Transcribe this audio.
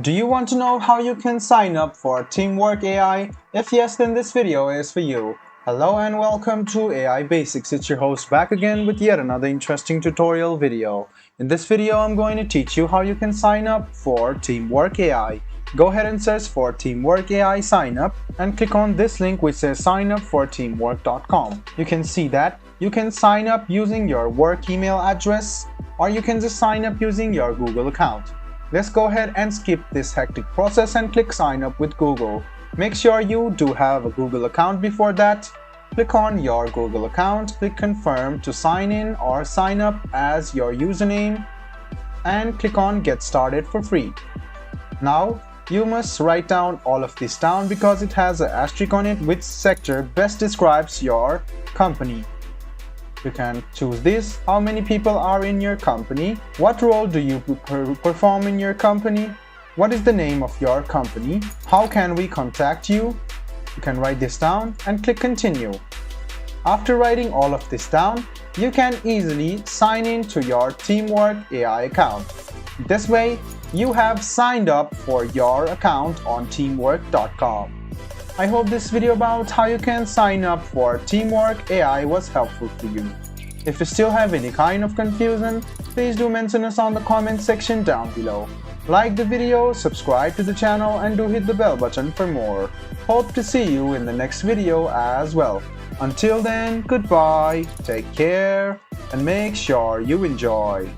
Do you want to know how you can sign up for Teamwork AI? If yes, then this video is for you. Hello and welcome to AI Basics. It's your host back again with yet another interesting tutorial video. In this video, I'm going to teach you how you can sign up for Teamwork AI. Go ahead and search for Teamwork AI sign up and click on this link which says sign up for teamwork.com. You can see that you can sign up using your work email address, or you can just sign up using your Google account. Let's go ahead and skip this hectic process and click sign up with Google. Make sure you do have a Google account before that. Click on your Google account, click confirm to sign in or sign up as your username, and click on get started for free. Now you must write down all of this down because it has an asterisk on it which sector best describes your company. You can choose this: how many people are in your company, what role do you perform in your company, what is the name of your company, how can we contact you. You can write this down and click continue. After writing all of this down, you can easily sign in to your Teamwork AI account. This way, you have signed up for your account on teamwork.com. I hope this video about how you can sign up for Teamwork AI was helpful to you. If you still have any kind of confusion, please do mention us on the comment section down below. Like the video, subscribe to the channel, and do hit the bell button for more. Hope to see you in the next video as well. Until then, goodbye, take care, and make sure you enjoy.